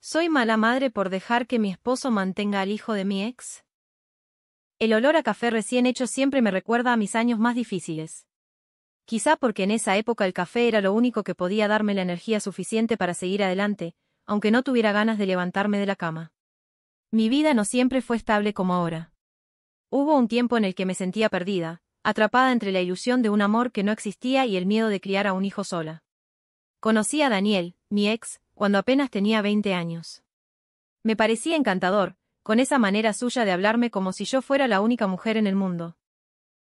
¿Soy mala madre por dejar que mi esposo mantenga al hijo de mi ex? El olor a café recién hecho siempre me recuerda a mis años más difíciles. Quizá porque en esa época el café era lo único que podía darme la energía suficiente para seguir adelante, aunque no tuviera ganas de levantarme de la cama. Mi vida no siempre fue estable como ahora. Hubo un tiempo en el que me sentía perdida, atrapada entre la ilusión de un amor que no existía y el miedo de criar a un hijo sola. Conocí a Daniel, mi ex, cuando apenas tenía 20 años. Me parecía encantador, con esa manera suya de hablarme como si yo fuera la única mujer en el mundo.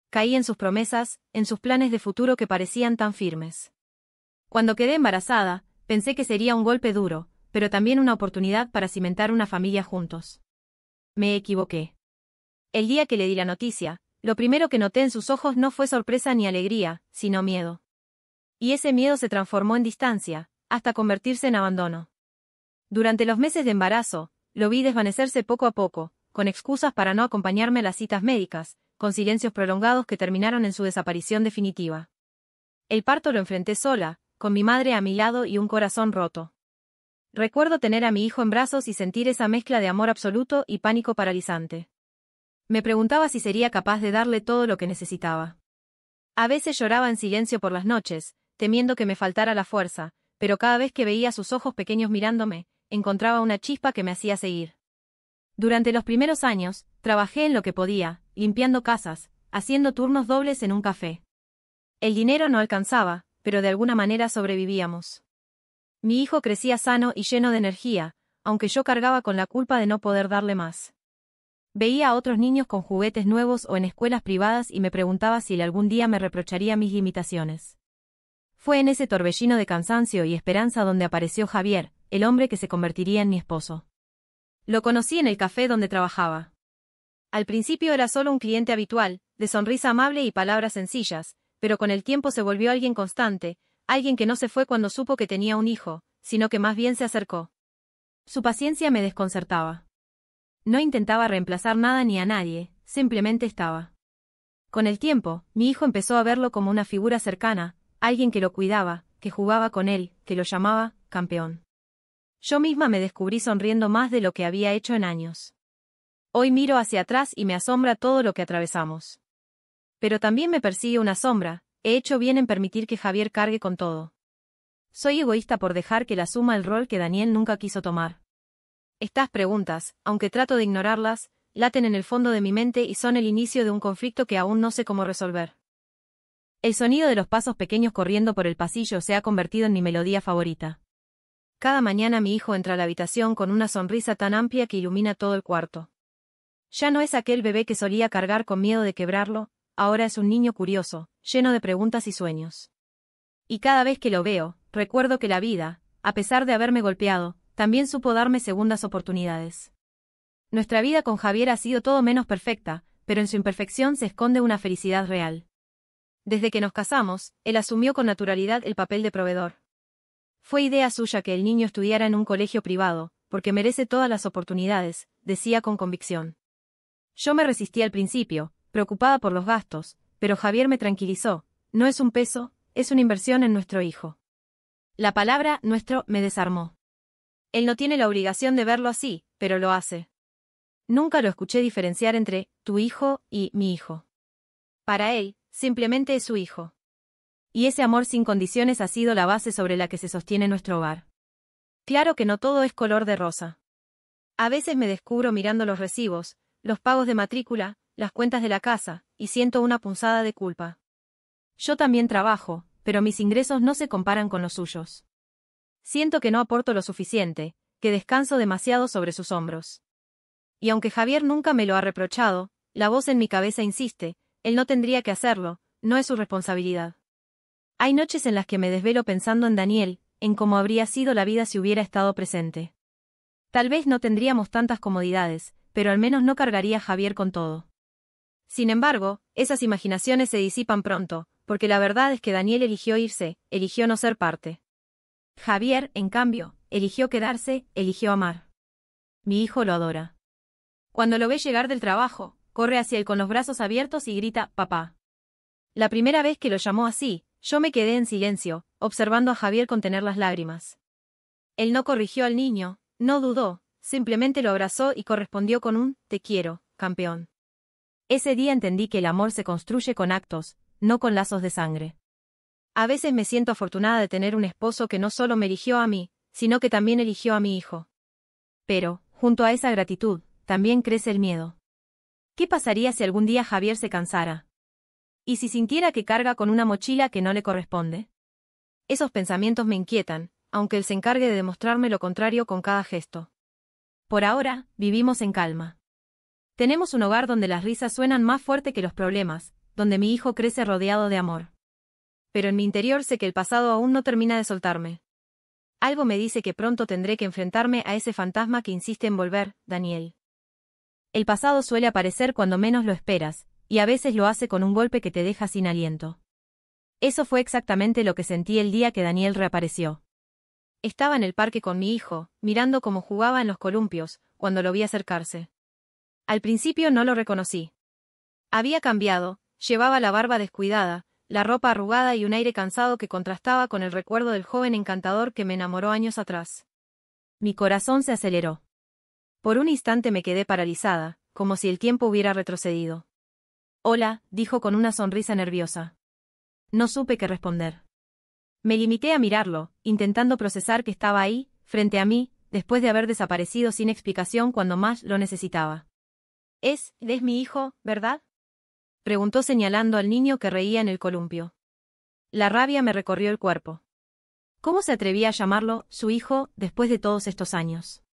Caí en sus promesas, en sus planes de futuro que parecían tan firmes. Cuando quedé embarazada, pensé que sería un golpe duro, pero también una oportunidad para cimentar una familia juntos. Me equivoqué. El día que le di la noticia, lo primero que noté en sus ojos no fue sorpresa ni alegría, sino miedo. Y ese miedo se transformó en distancia, hasta convertirse en abandono. Durante los meses de embarazo, lo vi desvanecerse poco a poco, con excusas para no acompañarme a las citas médicas, con silencios prolongados que terminaron en su desaparición definitiva. El parto lo enfrenté sola, con mi madre a mi lado y un corazón roto. Recuerdo tener a mi hijo en brazos y sentir esa mezcla de amor absoluto y pánico paralizante. Me preguntaba si sería capaz de darle todo lo que necesitaba. A veces lloraba en silencio por las noches, temiendo que me faltara la fuerza, pero cada vez que veía sus ojos pequeños mirándome, encontraba una chispa que me hacía seguir. Durante los primeros años, trabajé en lo que podía, limpiando casas, haciendo turnos dobles en un café. El dinero no alcanzaba, pero de alguna manera sobrevivíamos. Mi hijo crecía sano y lleno de energía, aunque yo cargaba con la culpa de no poder darle más. Veía a otros niños con juguetes nuevos o en escuelas privadas y me preguntaba si él algún día me reprocharía mis limitaciones. Fue en ese torbellino de cansancio y esperanza donde apareció Javier, el hombre que se convertiría en mi esposo. Lo conocí en el café donde trabajaba. Al principio era solo un cliente habitual, de sonrisa amable y palabras sencillas, pero con el tiempo se volvió alguien constante, alguien que no se fue cuando supo que tenía un hijo, sino que más bien se acercó. Su paciencia me desconcertaba. No intentaba reemplazar nada ni a nadie, simplemente estaba. Con el tiempo, mi hijo empezó a verlo como una figura cercana, alguien que lo cuidaba, que jugaba con él, que lo llamaba campeón. Yo misma me descubrí sonriendo más de lo que había hecho en años. Hoy miro hacia atrás y me asombra todo lo que atravesamos. Pero también me persigue una sombra, he hecho bien en permitir que Javier cargue con todo. Soy egoísta por dejar que él asuma el rol que Daniel nunca quiso tomar. Estas preguntas, aunque trato de ignorarlas, laten en el fondo de mi mente y son el inicio de un conflicto que aún no sé cómo resolver. El sonido de los pasos pequeños corriendo por el pasillo se ha convertido en mi melodía favorita. Cada mañana mi hijo entra a la habitación con una sonrisa tan amplia que ilumina todo el cuarto. Ya no es aquel bebé que solía cargar con miedo de quebrarlo, ahora es un niño curioso, lleno de preguntas y sueños. Y cada vez que lo veo, recuerdo que la vida, a pesar de haberme golpeado, también supo darme segundas oportunidades. Nuestra vida con Javier ha sido todo menos perfecta, pero en su imperfección se esconde una felicidad real. Desde que nos casamos, él asumió con naturalidad el papel de proveedor. Fue idea suya que el niño estudiara en un colegio privado, porque merece todas las oportunidades, decía con convicción. Yo me resistí al principio, preocupada por los gastos, pero Javier me tranquilizó, no es un peso, es una inversión en nuestro hijo. La palabra nuestro me desarmó. Él no tiene la obligación de verlo así, pero lo hace. Nunca lo escuché diferenciar entre tu hijo y mi hijo. Para él, simplemente es su hijo. Y ese amor sin condiciones ha sido la base sobre la que se sostiene nuestro hogar. Claro que no todo es color de rosa. A veces me descubro mirando los recibos, los pagos de matrícula, las cuentas de la casa, y siento una punzada de culpa. Yo también trabajo, pero mis ingresos no se comparan con los suyos. Siento que no aporto lo suficiente, que descanso demasiado sobre sus hombros. Y aunque Javier nunca me lo ha reprochado, la voz en mi cabeza insiste, él no tendría que hacerlo, no es su responsabilidad. Hay noches en las que me desvelo pensando en Daniel, en cómo habría sido la vida si hubiera estado presente. Tal vez no tendríamos tantas comodidades, pero al menos no cargaría a Javier con todo. Sin embargo, esas imaginaciones se disipan pronto, porque la verdad es que Daniel eligió irse, eligió no ser parte. Javier, en cambio, eligió quedarse, eligió amar. Mi hijo lo adora. Cuando lo ve llegar del trabajo, corre hacia él con los brazos abiertos y grita, papá. La primera vez que lo llamó así, yo me quedé en silencio, observando a Javier contener las lágrimas. Él no corrigió al niño, No dudó, simplemente lo abrazó y correspondió con un «te quiero, campeón». Ese día entendí que el amor se construye con actos, no con lazos de sangre. A veces me siento afortunada de tener un esposo que no solo me eligió a mí, sino que también eligió a mi hijo. Pero, junto a esa gratitud, también crece el miedo. ¿Qué pasaría si algún día Javier se cansara? ¿Y si sintiera que carga con una mochila que no le corresponde? Esos pensamientos me inquietan, aunque él se encargue de demostrarme lo contrario con cada gesto. Por ahora, vivimos en calma. Tenemos un hogar donde las risas suenan más fuerte que los problemas, donde mi hijo crece rodeado de amor. Pero en mi interior sé que el pasado aún no termina de soltarme. Algo me dice que pronto tendré que enfrentarme a ese fantasma que insiste en volver, Daniel. El pasado suele aparecer cuando menos lo esperas, y a veces lo hace con un golpe que te deja sin aliento. Eso fue exactamente lo que sentí el día que Daniel reapareció. Estaba en el parque con mi hijo, mirando cómo jugaba en los columpios, cuando lo vi acercarse. Al principio no lo reconocí. Había cambiado, llevaba la barba descuidada, la ropa arrugada y un aire cansado que contrastaba con el recuerdo del joven encantador que me enamoró años atrás. Mi corazón se aceleró. Por un instante me quedé paralizada, como si el tiempo hubiera retrocedido. «Hola», dijo con una sonrisa nerviosa. No supe qué responder. Me limité a mirarlo, intentando procesar que estaba ahí, frente a mí, después de haber desaparecido sin explicación cuando más lo necesitaba. «¿Es mi hijo, verdad?», preguntó señalando al niño que reía en el columpio. La rabia me recorrió el cuerpo. ¿Cómo se atrevía a llamarlo su hijo después de todos estos años?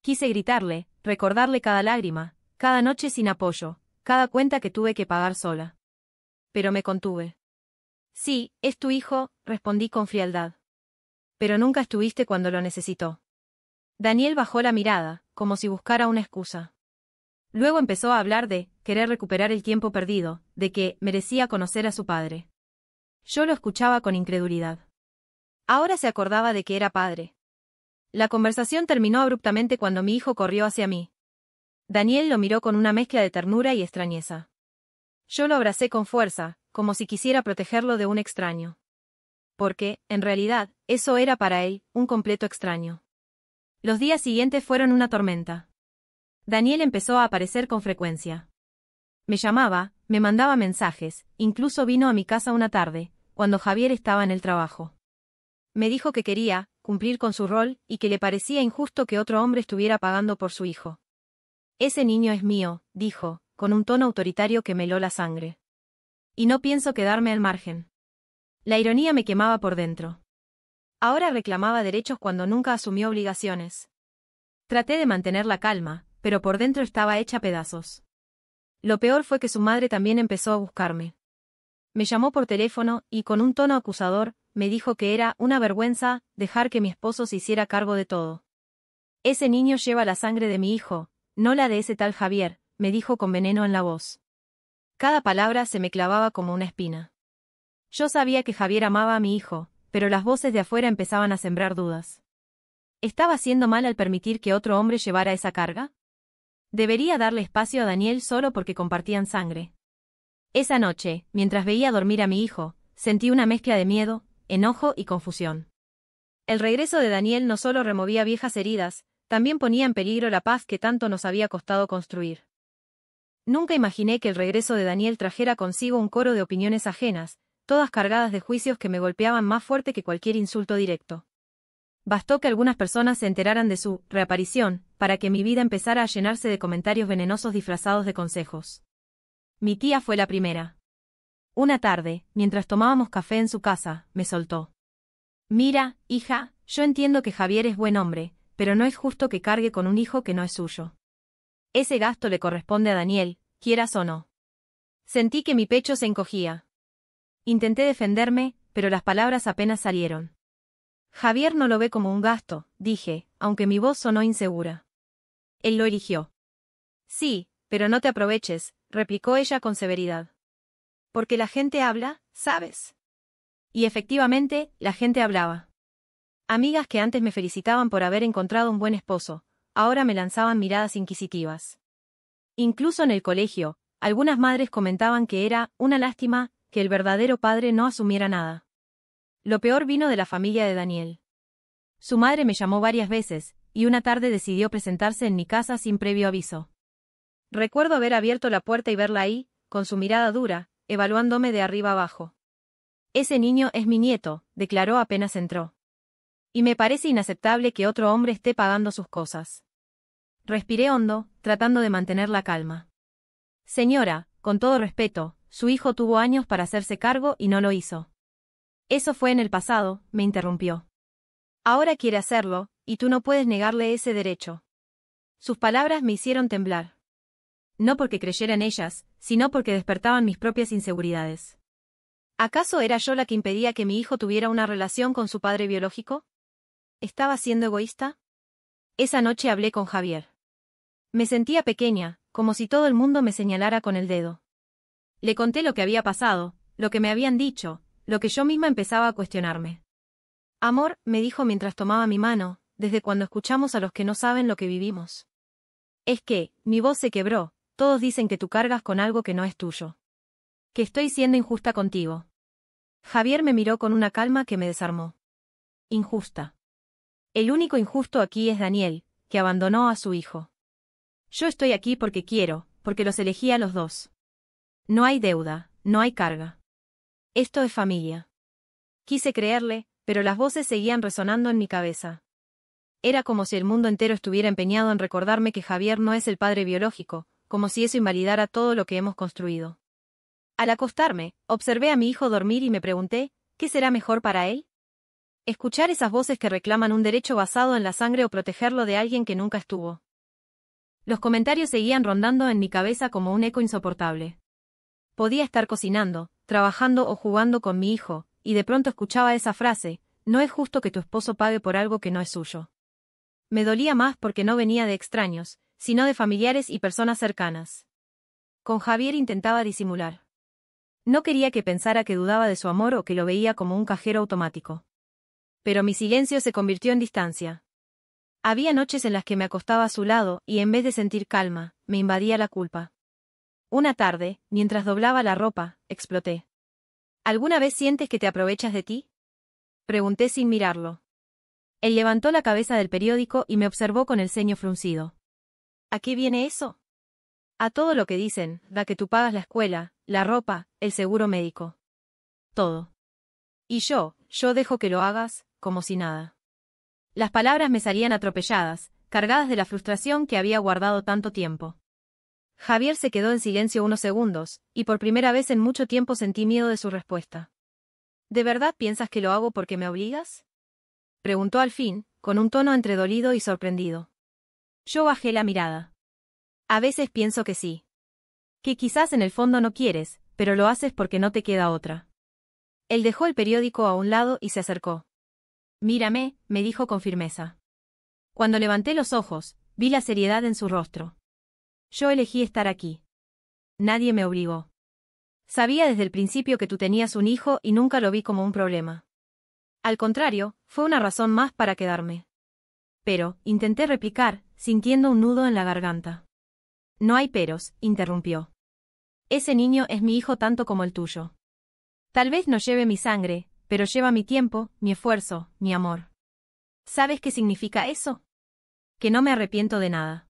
Quise gritarle, recordarle cada lágrima, cada noche sin apoyo, cada cuenta que tuve que pagar sola. Pero me contuve. «Sí, es tu hijo», respondí con frialdad. «Pero nunca estuviste cuando lo necesitó». Daniel bajó la mirada, como si buscara una excusa. Luego empezó a hablar de querer recuperar el tiempo perdido, de que merecía conocer a su padre. Yo lo escuchaba con incredulidad. Ahora se acordaba de que era padre. La conversación terminó abruptamente cuando mi hijo corrió hacia mí. Daniel lo miró con una mezcla de ternura y extrañeza. Yo lo abracé con fuerza, como si quisiera protegerlo de un extraño. Porque, en realidad, eso era para él, un completo extraño. Los días siguientes fueron una tormenta. Daniel empezó a aparecer con frecuencia. Me llamaba, me mandaba mensajes, incluso vino a mi casa una tarde, cuando Javier estaba en el trabajo. Me dijo que quería cumplir con su rol y que le parecía injusto que otro hombre estuviera pagando por su hijo. «Ese niño es mío», dijo, con un tono autoritario que me heló la sangre. «Y no pienso quedarme al margen». La ironía me quemaba por dentro. Ahora reclamaba derechos cuando nunca asumió obligaciones. Traté de mantener la calma, pero por dentro estaba hecha pedazos. Lo peor fue que su madre también empezó a buscarme. Me llamó por teléfono y, con un tono acusador, me dijo que era una vergüenza dejar que mi esposo se hiciera cargo de todo. «Ese niño lleva la sangre de mi hijo, no la de ese tal Javier», me dijo con veneno en la voz. Cada palabra se me clavaba como una espina. Yo sabía que Javier amaba a mi hijo, pero las voces de afuera empezaban a sembrar dudas. ¿Estaba haciendo mal al permitir que otro hombre llevara esa carga? ¿Debería darle espacio a Daniel solo porque compartían sangre? Esa noche, mientras veía dormir a mi hijo, sentí una mezcla de miedo, enojo y confusión. El regreso de Daniel no solo removía viejas heridas, también ponía en peligro la paz que tanto nos había costado construir. Nunca imaginé que el regreso de Daniel trajera consigo un coro de opiniones ajenas, todas cargadas de juicios que me golpeaban más fuerte que cualquier insulto directo. Bastó que algunas personas se enteraran de su reaparición, para que mi vida empezara a llenarse de comentarios venenosos disfrazados de consejos. Mi tía fue la primera. Una tarde, mientras tomábamos café en su casa, me soltó. «Mira, hija, yo entiendo que Javier es buen hombre, pero no es justo que cargue con un hijo que no es suyo. Ese gasto le corresponde a Daniel, quieras o no». Sentí que mi pecho se encogía. Intenté defenderme, pero las palabras apenas salieron. «Javier no lo ve como un gasto», dije, aunque mi voz sonó insegura. «Él lo eligió». «Sí, pero no te aproveches», replicó ella con severidad. «Porque la gente habla, ¿sabes?». Y efectivamente, la gente hablaba. Amigas que antes me felicitaban por haber encontrado un buen esposo, ahora me lanzaban miradas inquisitivas. Incluso en el colegio, algunas madres comentaban que era una lástima que el verdadero padre no asumiera nada. Lo peor vino de la familia de Daniel. Su madre me llamó varias veces, y una tarde decidió presentarse en mi casa sin previo aviso. Recuerdo haber abierto la puerta y verla ahí, con su mirada dura, evaluándome de arriba abajo. Ese niño es mi nieto, declaró apenas entró. Y me parece inaceptable que otro hombre esté pagando sus cosas. Respiré hondo, tratando de mantener la calma. Señora, con todo respeto, su hijo tuvo años para hacerse cargo y no lo hizo. Eso fue en el pasado, me interrumpió. Ahora quiere hacerlo, y tú no puedes negarle ese derecho. Sus palabras me hicieron temblar. No porque creyera en ellas, sino porque despertaban mis propias inseguridades. ¿Acaso era yo la que impedía que mi hijo tuviera una relación con su padre biológico? ¿Estaba siendo egoísta? Esa noche hablé con Javier. Me sentía pequeña, como si todo el mundo me señalara con el dedo. Le conté lo que había pasado, lo que me habían dicho, lo que yo misma empezaba a cuestionarme. Amor, me dijo mientras tomaba mi mano, desde cuando escuchamos a los que no saben lo que vivimos. Es que, mi voz se quebró, todos dicen que tú cargas con algo que no es tuyo. Que estoy siendo injusta contigo. Javier me miró con una calma que me desarmó. Injusta. El único injusto aquí es Daniel, que abandonó a su hijo. Yo estoy aquí porque quiero, porque los elegí a los dos. No hay deuda, no hay carga. Esto es familia. Quise creerle, pero las voces seguían resonando en mi cabeza. Era como si el mundo entero estuviera empeñado en recordarme que Javier no es el padre biológico, como si eso invalidara todo lo que hemos construido. Al acostarme, observé a mi hijo dormir y me pregunté, ¿qué será mejor para él? Escuchar esas voces que reclaman un derecho basado en la sangre o protegerlo de alguien que nunca estuvo. Los comentarios seguían rondando en mi cabeza como un eco insoportable. Podía estar cocinando, trabajando o jugando con mi hijo, y de pronto escuchaba esa frase, no es justo que tu esposo pague por algo que no es suyo. Me dolía más porque no venía de extraños, sino de familiares y personas cercanas. Con Javier intentaba disimular. No quería que pensara que dudaba de su amor o que lo veía como un cajero automático. Pero mi silencio se convirtió en distancia. Había noches en las que me acostaba a su lado y en vez de sentir calma, me invadía la culpa. Una tarde, mientras doblaba la ropa, exploté. ¿Alguna vez sientes que te aprovechas de ti? Pregunté sin mirarlo. Él levantó la cabeza del periódico y me observó con el ceño fruncido. ¿A qué viene eso? A todo lo que dicen, da que tú pagas la escuela, la ropa, el seguro médico. Todo. Y yo dejo que lo hagas, como si nada. Las palabras me salían atropelladas, cargadas de la frustración que había guardado tanto tiempo. Javier se quedó en silencio unos segundos, y por primera vez en mucho tiempo sentí miedo de su respuesta. ¿De verdad piensas que lo hago porque me obligas? Preguntó al fin, con un tono entre dolido y sorprendido. Yo bajé la mirada. A veces pienso que sí. Que quizás en el fondo no quieres, pero lo haces porque no te queda otra. Él dejó el periódico a un lado y se acercó. Mírame, me dijo con firmeza. Cuando levanté los ojos, vi la seriedad en su rostro. Yo elegí estar aquí. Nadie me obligó. Sabía desde el principio que tú tenías un hijo y nunca lo vi como un problema. Al contrario, fue una razón más para quedarme. Pero, intenté replicar, sintiendo un nudo en la garganta. No hay peros, interrumpió. Ese niño es mi hijo tanto como el tuyo. Tal vez no lleve mi sangre, pero lleva mi tiempo, mi esfuerzo, mi amor. ¿Sabes qué significa eso? Que no me arrepiento de nada.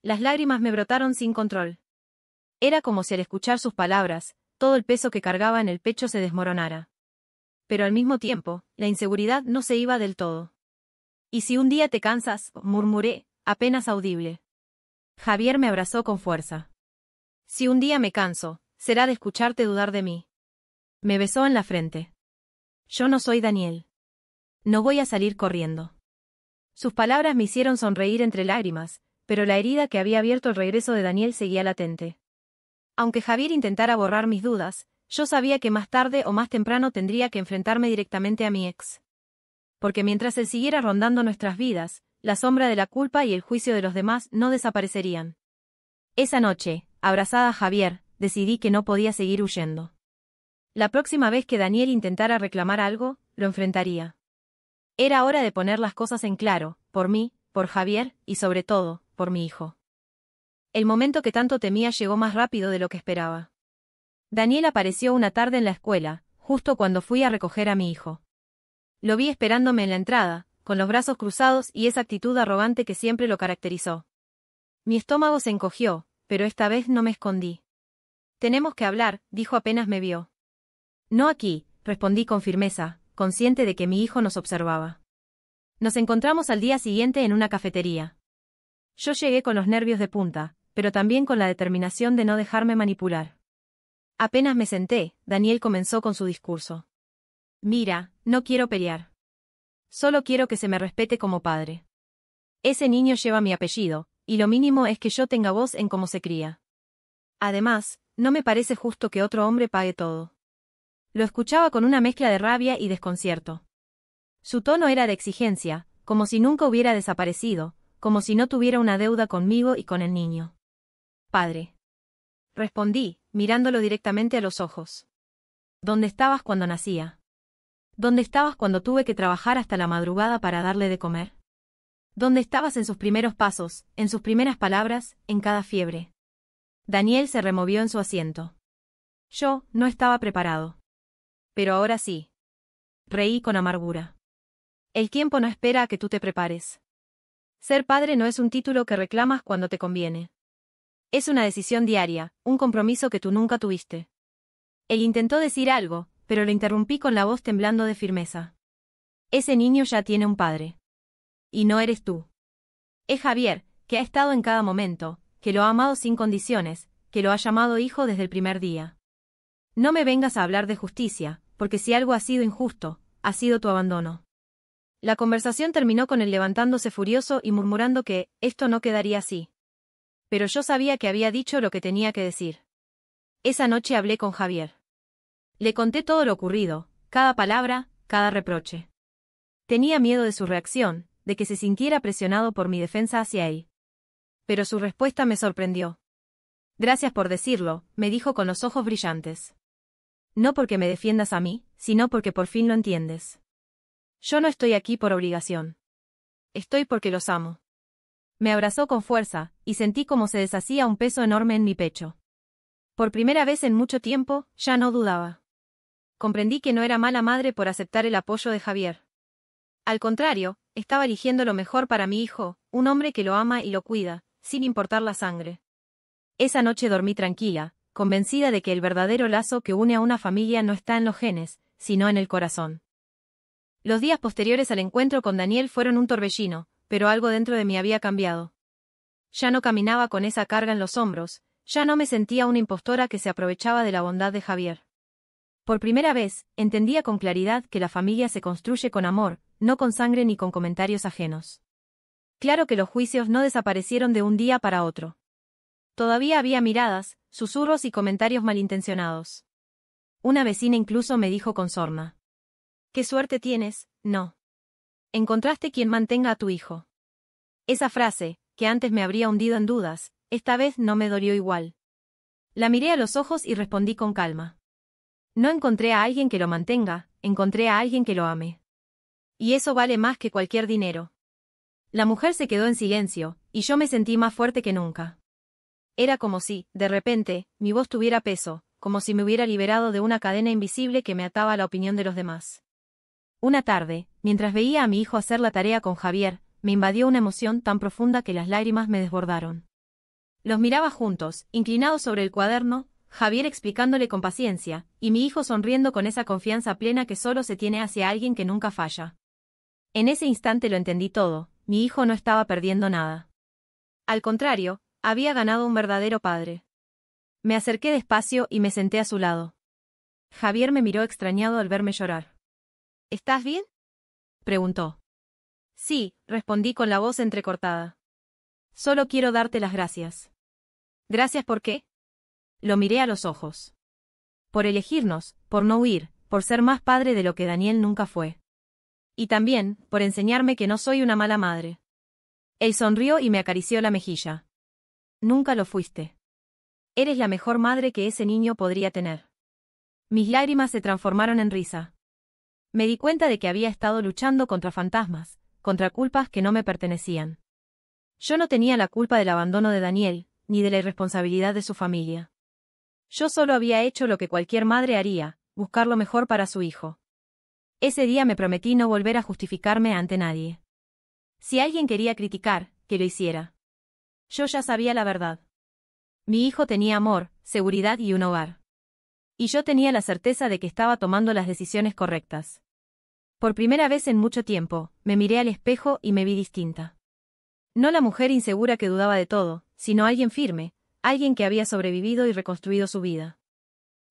Las lágrimas me brotaron sin control. Era como si al escuchar sus palabras, todo el peso que cargaba en el pecho se desmoronara. Pero al mismo tiempo, la inseguridad no se iba del todo. ¿Y si un día te cansas?, murmuré, apenas audible. Javier me abrazó con fuerza. Si un día me canso, será de escucharte dudar de mí. Me besó en la frente. Yo no soy Daniel. No voy a salir corriendo. Sus palabras me hicieron sonreír entre lágrimas, pero la herida que había abierto el regreso de Daniel seguía latente. Aunque Javier intentara borrar mis dudas, yo sabía que más tarde o más temprano tendría que enfrentarme directamente a mi ex. Porque mientras él siguiera rondando nuestras vidas, la sombra de la culpa y el juicio de los demás no desaparecerían. Esa noche, abrazada a Javier, decidí que no podía seguir huyendo. La próxima vez que Daniel intentara reclamar algo, lo enfrentaría. Era hora de poner las cosas en claro, por mí, por Javier, y sobre todo, por mi hijo. El momento que tanto temía llegó más rápido de lo que esperaba. Daniel apareció una tarde en la escuela, justo cuando fui a recoger a mi hijo. Lo vi esperándome en la entrada, con los brazos cruzados y esa actitud arrogante que siempre lo caracterizó. Mi estómago se encogió, pero esta vez no me escondí. Tenemos que hablar, dijo apenas me vio. No aquí, respondí con firmeza, consciente de que mi hijo nos observaba. Nos encontramos al día siguiente en una cafetería. Yo llegué con los nervios de punta, pero también con la determinación de no dejarme manipular. Apenas me senté, Daniel comenzó con su discurso. Mira, no quiero pelear. Solo quiero que se me respete como padre. Ese niño lleva mi apellido, y lo mínimo es que yo tenga voz en cómo se cría. Además, no me parece justo que otro hombre pague todo. Lo escuchaba con una mezcla de rabia y desconcierto. Su tono era de exigencia, como si nunca hubiera desaparecido, como si no tuviera una deuda conmigo y con el niño. Padre. Respondí, mirándolo directamente a los ojos. ¿Dónde estabas cuando nacía? ¿Dónde estabas cuando tuve que trabajar hasta la madrugada para darle de comer? ¿Dónde estabas en sus primeros pasos, en sus primeras palabras, en cada fiebre? Daniel se removió en su asiento. Yo no estaba preparado. Pero ahora sí. Reí con amargura. El tiempo no espera a que tú te prepares. Ser padre no es un título que reclamas cuando te conviene. Es una decisión diaria, un compromiso que tú nunca tuviste. Él intentó decir algo, pero lo interrumpí con la voz temblando de firmeza. Ese niño ya tiene un padre. Y no eres tú. Es Javier, que ha estado en cada momento, que lo ha amado sin condiciones, que lo ha llamado hijo desde el primer día. No me vengas a hablar de justicia, porque si algo ha sido injusto, ha sido tu abandono. La conversación terminó con él levantándose furioso y murmurando que esto no quedaría así. Pero yo sabía que había dicho lo que tenía que decir. Esa noche hablé con Javier. Le conté todo lo ocurrido, cada palabra, cada reproche. Tenía miedo de su reacción, de que se sintiera presionado por mi defensa hacia él. Pero su respuesta me sorprendió. Gracias por decirlo, me dijo con los ojos brillantes. No porque me defiendas a mí, sino porque por fin lo entiendes. Yo no estoy aquí por obligación. Estoy porque los amo. Me abrazó con fuerza, y sentí como se deshacía un peso enorme en mi pecho. Por primera vez en mucho tiempo, ya no dudaba. Comprendí que no era mala madre por aceptar el apoyo de Javier. Al contrario, estaba eligiendo lo mejor para mi hijo, un hombre que lo ama y lo cuida, sin importar la sangre. Esa noche dormí tranquila, convencida de que el verdadero lazo que une a una familia no está en los genes, sino en el corazón. Los días posteriores al encuentro con Daniel fueron un torbellino, pero algo dentro de mí había cambiado. Ya no caminaba con esa carga en los hombros, ya no me sentía una impostora que se aprovechaba de la bondad de Javier. Por primera vez, entendía con claridad que la familia se construye con amor, no con sangre ni con comentarios ajenos. Claro que los juicios no desaparecieron de un día para otro. Todavía había miradas, susurros y comentarios malintencionados. Una vecina incluso me dijo con sorna. «¡Qué suerte tienes, no! Encontraste quien mantenga a tu hijo». Esa frase, que antes me habría hundido en dudas, esta vez no me dolió igual. La miré a los ojos y respondí con calma. No encontré a alguien que lo mantenga, encontré a alguien que lo ame. Y eso vale más que cualquier dinero. La mujer se quedó en silencio, y yo me sentí más fuerte que nunca. Era como si, de repente, mi voz tuviera peso, como si me hubiera liberado de una cadena invisible que me ataba a la opinión de los demás. Una tarde, mientras veía a mi hijo hacer la tarea con Javier, me invadió una emoción tan profunda que las lágrimas me desbordaron. Los miraba juntos, inclinados sobre el cuaderno, Javier explicándole con paciencia, y mi hijo sonriendo con esa confianza plena que solo se tiene hacia alguien que nunca falla. En ese instante lo entendí todo, mi hijo no estaba perdiendo nada. Al contrario, había ganado un verdadero padre. Me acerqué despacio y me senté a su lado. Javier me miró extrañado al verme llorar. ¿Estás bien?, preguntó. Sí, respondí con la voz entrecortada. Solo quiero darte las gracias. ¿Gracias por qué? Lo miré a los ojos. Por elegirnos, por no huir, por ser más padre de lo que Daniel nunca fue. Y también, por enseñarme que no soy una mala madre. Él sonrió y me acarició la mejilla. Nunca lo fuiste. Eres la mejor madre que ese niño podría tener. Mis lágrimas se transformaron en risa. Me di cuenta de que había estado luchando contra fantasmas, contra culpas que no me pertenecían. Yo no tenía la culpa del abandono de Daniel, ni de la irresponsabilidad de su familia. Yo solo había hecho lo que cualquier madre haría, buscar lo mejor para su hijo. Ese día me prometí no volver a justificarme ante nadie. Si alguien quería criticar, que lo hiciera. Yo ya sabía la verdad. Mi hijo tenía amor, seguridad y un hogar. Y yo tenía la certeza de que estaba tomando las decisiones correctas. Por primera vez en mucho tiempo, me miré al espejo y me vi distinta. No la mujer insegura que dudaba de todo, sino alguien firme, alguien que había sobrevivido y reconstruido su vida.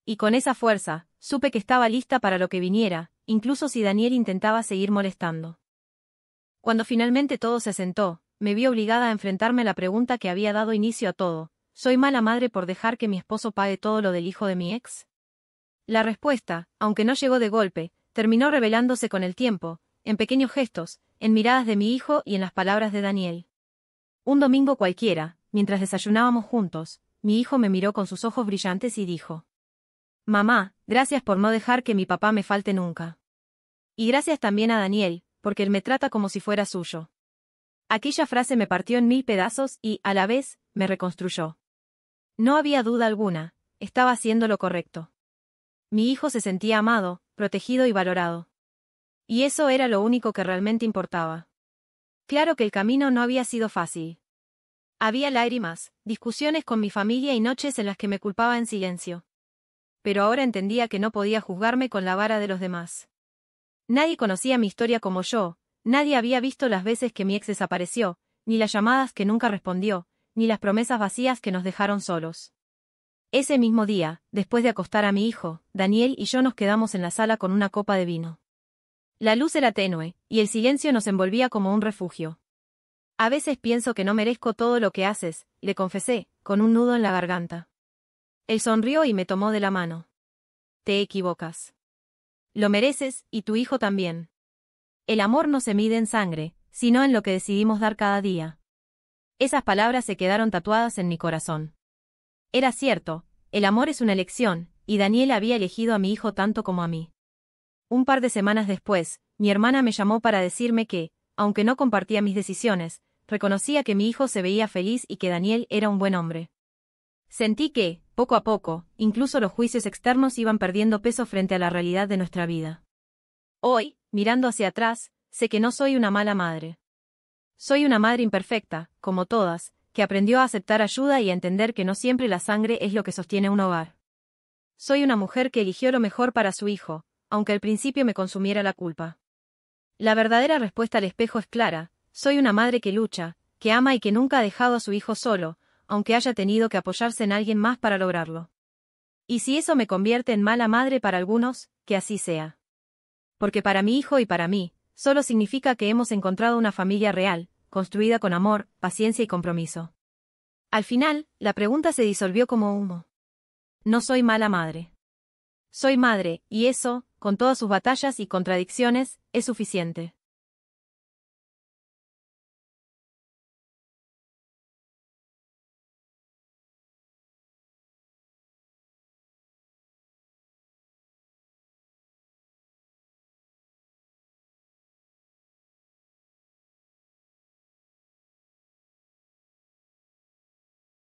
Y con esa fuerza, supe que estaba lista para lo que viniera, incluso si Daniel intentaba seguir molestando. Cuando finalmente todo se asentó, me vi obligada a enfrentarme a la pregunta que había dado inicio a todo: ¿soy mala madre por dejar que mi esposo pague todo lo del hijo de mi ex? La respuesta, aunque no llegó de golpe, terminó revelándose con el tiempo, en pequeños gestos, en miradas de mi hijo y en las palabras de Daniel. Un domingo cualquiera, mientras desayunábamos juntos, mi hijo me miró con sus ojos brillantes y dijo: «Mamá, gracias por no dejar que mi papá me falte nunca. Y gracias también a Daniel, porque él me trata como si fuera suyo». Aquella frase me partió en 1000 pedazos y, a la vez, me reconstruyó. No había duda alguna, estaba haciendo lo correcto. Mi hijo se sentía amado, protegido y valorado. Y eso era lo único que realmente importaba. Claro que el camino no había sido fácil. Había lágrimas, discusiones con mi familia y noches en las que me culpaba en silencio. Pero ahora entendía que no podía juzgarme con la vara de los demás. Nadie conocía mi historia como yo, nadie había visto las veces que mi ex desapareció, ni las llamadas que nunca respondió, ni las promesas vacías que nos dejaron solos. Ese mismo día, después de acostar a mi hijo, Daniel y yo nos quedamos en la sala con una copa de vino. La luz era tenue, y el silencio nos envolvía como un refugio. «A veces pienso que no merezco todo lo que haces», le confesé, con un nudo en la garganta. Él sonrió y me tomó de la mano. «Te equivocas. Lo mereces, y tu hijo también. El amor no se mide en sangre, sino en lo que decidimos dar cada día». Esas palabras se quedaron tatuadas en mi corazón. Era cierto, el amor es una elección, y Daniel había elegido a mi hijo tanto como a mí. Un par de semanas después, mi hermana me llamó para decirme que, aunque no compartía mis decisiones, reconocía que mi hijo se veía feliz y que Daniel era un buen hombre. Sentí que, poco a poco, incluso los juicios externos iban perdiendo peso frente a la realidad de nuestra vida. Hoy, mirando hacia atrás, sé que no soy una mala madre. Soy una madre imperfecta, como todas, que aprendió a aceptar ayuda y a entender que no siempre la sangre es lo que sostiene un hogar. Soy una mujer que eligió lo mejor para su hijo, aunque al principio me consumiera la culpa. La verdadera respuesta al espejo es clara: soy una madre que lucha, que ama y que nunca ha dejado a su hijo solo, aunque haya tenido que apoyarse en alguien más para lograrlo. Y si eso me convierte en mala madre para algunos, que así sea. Porque para mi hijo y para mí, solo significa que hemos encontrado una familia real, construida con amor, paciencia y compromiso. Al final, la pregunta se disolvió como humo. No soy mala madre. Soy madre, y eso, con todas sus batallas y contradicciones, es suficiente.